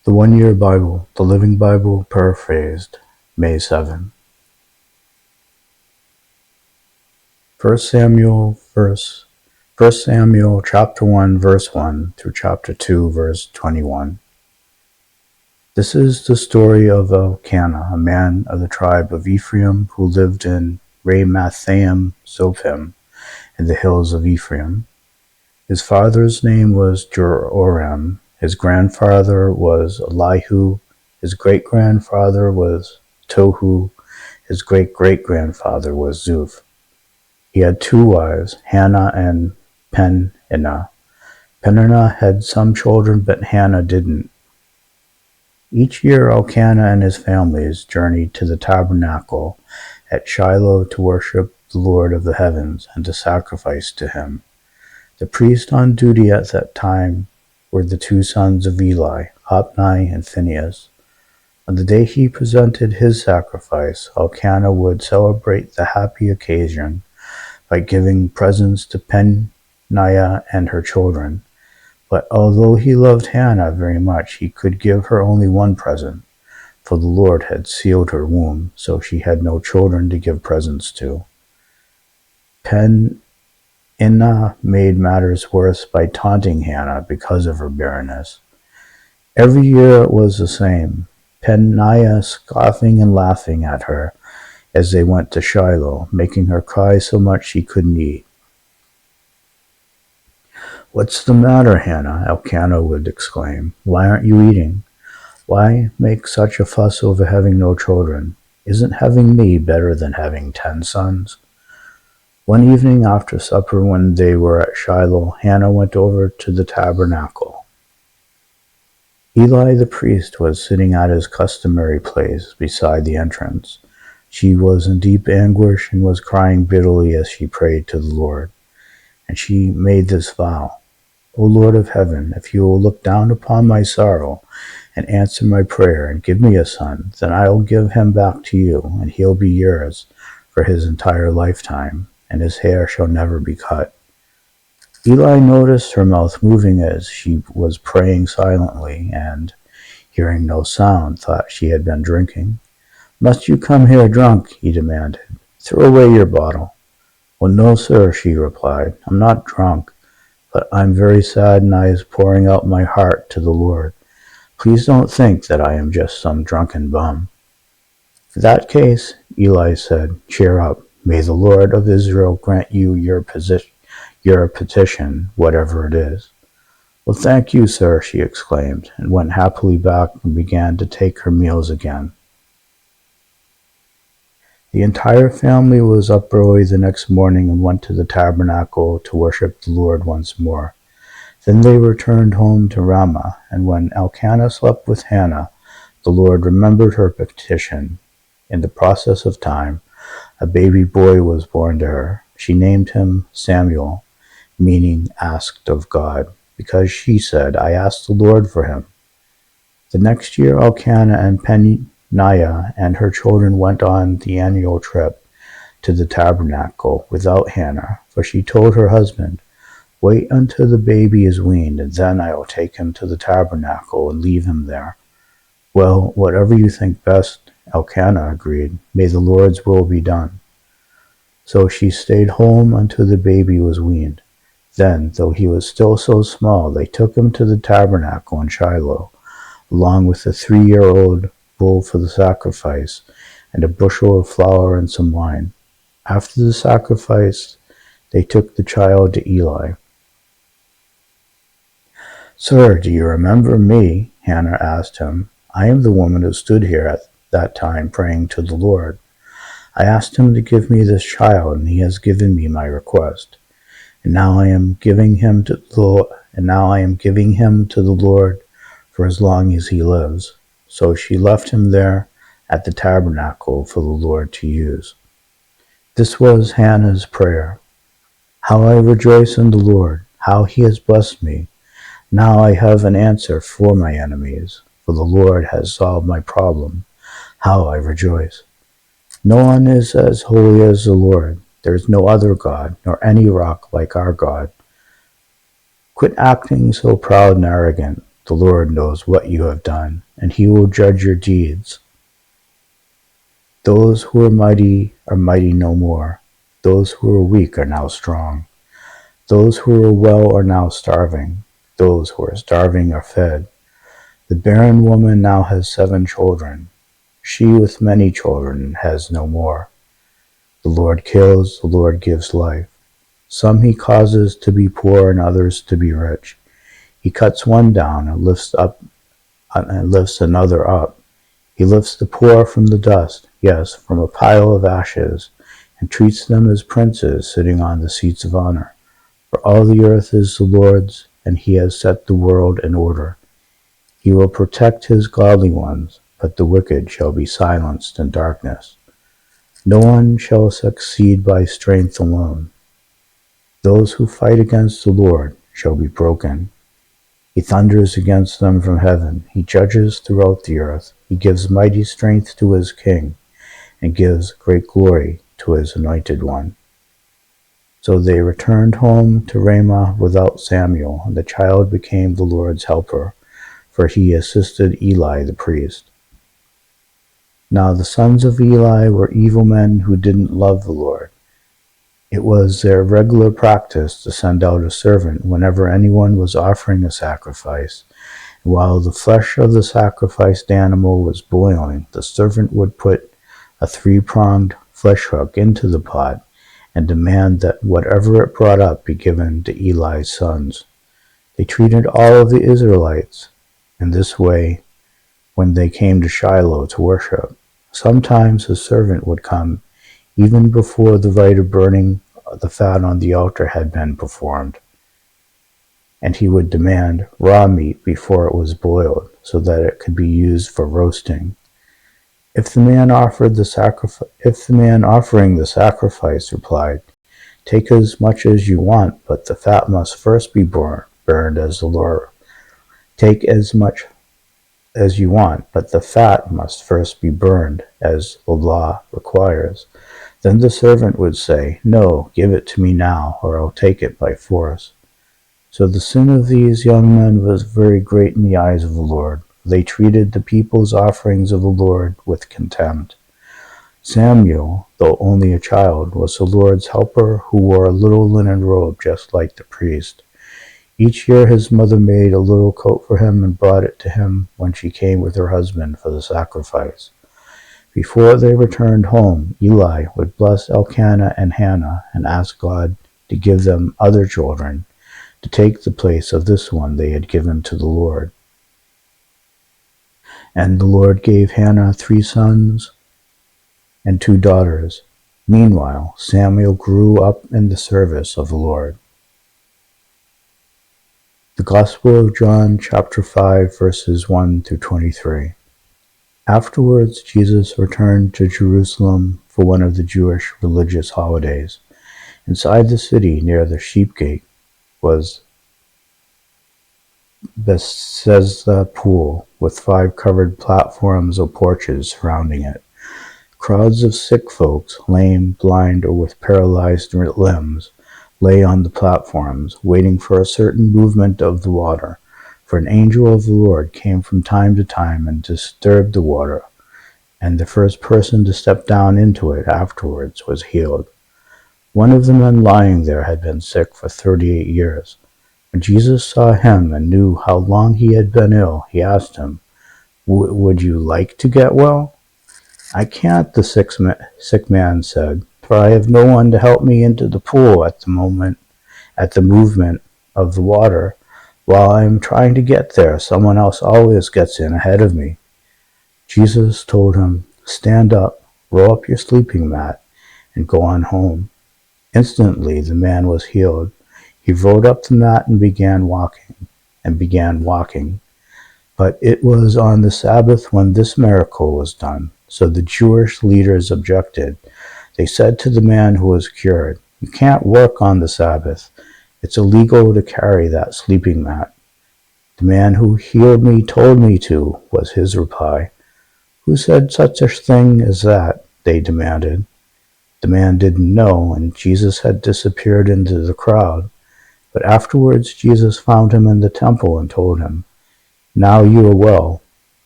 The One Year Bible, the Living Bible Paraphrased, May 7. 1 Samuel chapter 1 verse 1 through chapter 2 verse 21. This is the story of Elkanah, a man of the tribe of Ephraim who lived in Ramathaim Zophim in the hills of Ephraim. His father's name was Joram. His grandfather was Elihu. His great-grandfather was Tohu. His great-great-grandfather was Zuph. He had two wives, Hannah and Peninnah. Peninnah had some children, but Hannah didn't. Each year Elkanah and his families journeyed to the tabernacle at Shiloh to worship the Lord of the heavens and to sacrifice to him. The priests on duty at that time were the two sons of Eli, Hophni and Phinehas. On the day he presented his sacrifice, Elkanah would celebrate the happy occasion by giving presents to Peninnah and her children. But although he loved Hannah very much, he could give her only one present, for the Lord had sealed her womb, so she had no children to give presents to. Peninnah made matters worse by taunting Hannah because of her barrenness. Every year it was the same, Peninnah scoffing and laughing at her as they went to Shiloh, making her cry so much she couldn't eat. "What's the matter, Hannah?" Elkanah would exclaim. "Why aren't you eating? Why make such a fuss over having no children? Isn't having me better than having 10 sons?" One evening after supper, when they were at Shiloh, Hannah went over to the tabernacle. Eli the priest was sitting at his customary place beside the entrance. She was in deep anguish and was crying bitterly as she prayed to the Lord. And she made this vow: "O Lord of heaven, if you will look down upon my sorrow and answer my prayer and give me a son, then I will give him back to you, and he'll be yours for his entire lifetime, and his hair shall never be cut." Eli noticed her mouth moving as she was praying silently, and, hearing no sound, thought she had been drinking. "Must you come here drunk?" he demanded. "Throw away your bottle." "Well, no, sir," she replied. "I'm not drunk, but I'm very sad, and I is pouring out my heart to the Lord. Please don't think that I am just some drunken bum." "In that case," Eli said, "cheer up. May the Lord of Israel grant you your petition, whatever it is." "Well, thank you, sir," she exclaimed, and went happily back and began to take her meals again. The entire family was up early the next morning and went to the tabernacle to worship the Lord once more. Then they returned home to Ramah, and when Elkanah slept with Hannah, the Lord remembered her petition. In the process of time, a baby boy was born to her. She named him Samuel, meaning asked of God, because she said, "I asked the Lord for him." The next year, Elkanah and Peninnah and her children went on the annual trip to the tabernacle without Hannah, for she told her husband, "Wait until the baby is weaned, and then I will take him to the tabernacle and leave him there." "Well, whatever you think best," Elkanah agreed. "May the Lord's will be done." So she stayed home until the baby was weaned. Then, though he was still so small, they took him to the tabernacle in Shiloh, along with a 3-year-old bull for the sacrifice, and a bushel of flour and some wine. After the sacrifice, they took the child to Eli. "Sir, do you remember me?" Hannah asked him. "I am the woman who stood here at that time praying to the Lord. I asked him to give me this child, and he has given me my request. And now I am giving him to the Lord for as long as he lives." So she left him there at the tabernacle for the Lord to use. This was Hannah's prayer: "How I rejoice in the Lord, how he has blessed me. Now I have an answer for my enemies, for the Lord has solved my problem. How I rejoice. No one is as holy as the Lord. There is no other God, nor any rock like our God. Quit acting so proud and arrogant. The Lord knows what you have done, and he will judge your deeds. Those who are mighty no more. Those who are weak are now strong. Those who are well are now starving. Those who are starving are fed. The barren woman now has 7 children. She with many children has no more. The Lord kills, the Lord gives life. Some he causes to be poor and others to be rich. He cuts one down and lifts another up. He lifts the poor from the dust, yes, from a pile of ashes, and treats them as princes sitting on the seats of honor. For all the earth is the Lord's, and he has set the world in order. He will protect his godly ones, but the wicked shall be silenced in darkness. No one shall succeed by strength alone. Those who fight against the Lord shall be broken. He thunders against them from heaven. He judges throughout the earth. He gives mighty strength to his king, and gives great glory to his anointed one. So they returned home to Ramah without Samuel, and the child became the Lord's helper, for he assisted Eli the priest. Now the sons of Eli were evil men who didn't love the Lord. It was their regular practice to send out a servant whenever anyone was offering a sacrifice. While the flesh of the sacrificed animal was boiling, the servant would put a 3-pronged flesh hook into the pot and demand that whatever it brought up be given to Eli's sons. They treated all of the Israelites in this way when they came to Shiloh to worship. Sometimes a servant would come even before the rite of burning the fat on the altar had been performed, and he would demand raw meat before it was boiled, so that it could be used for roasting. If the man offering the sacrifice replied, "Take as much as you want, but the fat must first be burned as the Lord. Take as much as you want, but the fat must first be burned, as the law requires." Then the servant would say, "No, give it to me now, or I'll take it by force." So the sin of these young men was very great in the eyes of the Lord. They treated the people's offerings of the Lord with contempt. Samuel, though only a child, was the Lord's helper, who wore a little linen robe just like the priest. Each year his mother made a little coat for him and brought it to him when she came with her husband for the sacrifice. Before they returned home, Eli would bless Elkanah and Hannah and ask God to give them other children to take the place of this one they had given to the Lord. And the Lord gave Hannah 3 sons and 2 daughters. Meanwhile, Samuel grew up in the service of the Lord. The Gospel of John, chapter 5, verses 1 through 23. Afterwards, Jesus returned to Jerusalem for one of the Jewish religious holidays. Inside the city, near the sheep gate, was Bethesda pool, with 5 covered platforms or porches surrounding it. Crowds of sick folks, lame, blind, or with paralyzed limbs, lay on the platforms, waiting for a certain movement of the water. For an angel of the Lord came from time to time and disturbed the water, and the first person to step down into it afterwards was healed. One of the men lying there had been sick for 38 years. When Jesus saw him and knew how long he had been ill, he asked him, "Would you like to get well?" "I can't," the sick man said, "for I have no one to help me into the pool at the movement of the water. While I am trying to get there, someone else always gets in ahead of me." Jesus told him, "Stand up, roll up your sleeping mat, and go on home." Instantly the man was healed. He rolled up the mat and began walking. But it was on the Sabbath when this miracle was done. So the Jewish leaders objected. They said to the man who was cured, "You can't work on the Sabbath. It's illegal to carry that sleeping mat." "The man who healed me told me to," was his reply. "Who said such a thing as that?" they demanded. The man didn't know, and Jesus had disappeared into the crowd. But afterwards Jesus found him in the temple and told him, Now you are well.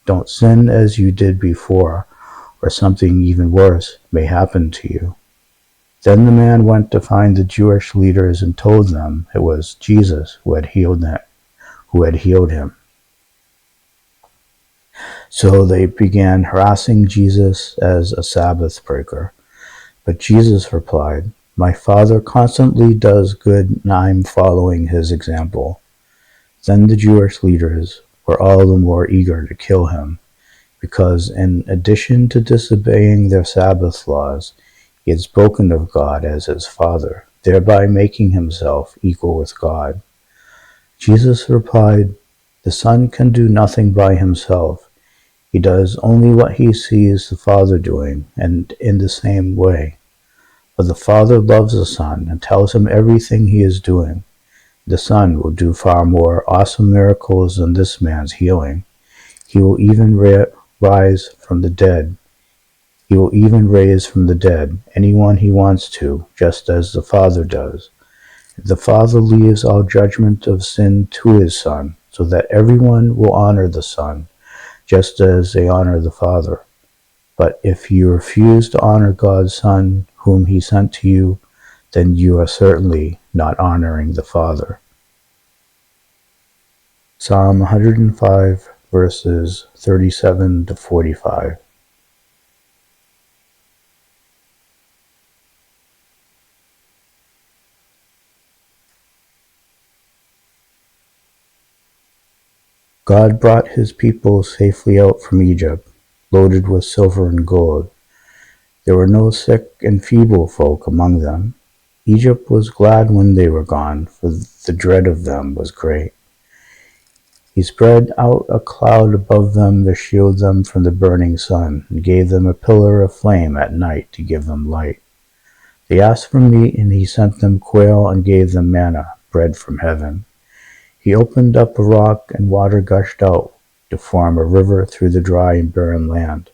Don't sin as you did before, or something even worse may happen to you." Then the man went to find the Jewish leaders and told them it was Jesus who had healed him. So they began harassing Jesus as a Sabbath breaker. But Jesus replied, "My Father constantly does good, and I'm following his example." Then the Jewish leaders were all the more eager to kill him, because in addition to disobeying their Sabbath laws, he had spoken of God as his Father, thereby making himself equal with God. Jesus replied, "The Son can do nothing by himself. He does only what he sees the Father doing, and in the same way. But the Father loves the Son and tells him everything he is doing. The Son will do far more awesome miracles than this man's healing. He will even rise from the dead. He will even raise from the dead anyone he wants to, just as the Father does. The Father leaves all judgment of sin to his Son, so that everyone will honor the Son, just as they honor the Father. But if you refuse to honor God's Son, whom he sent to you, then you are certainly not honoring the Father." Psalm 105, verses 37 to 45. God brought his people safely out from Egypt, loaded with silver and gold. There were no sick and feeble folk among them. Egypt was glad when they were gone, for the dread of them was great. He spread out a cloud above them to shield them from the burning sun, and gave them a pillar of flame at night to give them light. They asked for meat, and he sent them quail and gave them manna, bread from heaven. He opened up a rock, and water gushed out to form a river through the dry and barren land.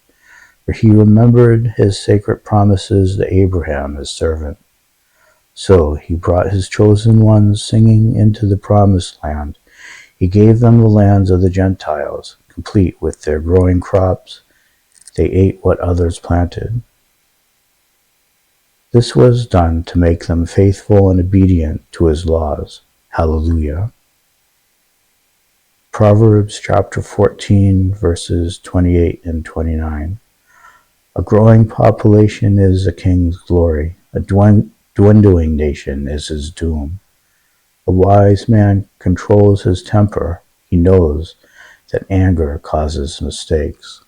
For he remembered his sacred promises to Abraham, his servant. So he brought his chosen ones singing into the promised land. He gave them the lands of the Gentiles, complete with their growing crops. They ate what others planted. This was done to make them faithful and obedient to his laws. Hallelujah. Proverbs chapter 14, verses 28 and 29. A growing population is a king's glory. A dwindling nation is his doom. A wise man controls his temper. He knows that anger causes mistakes.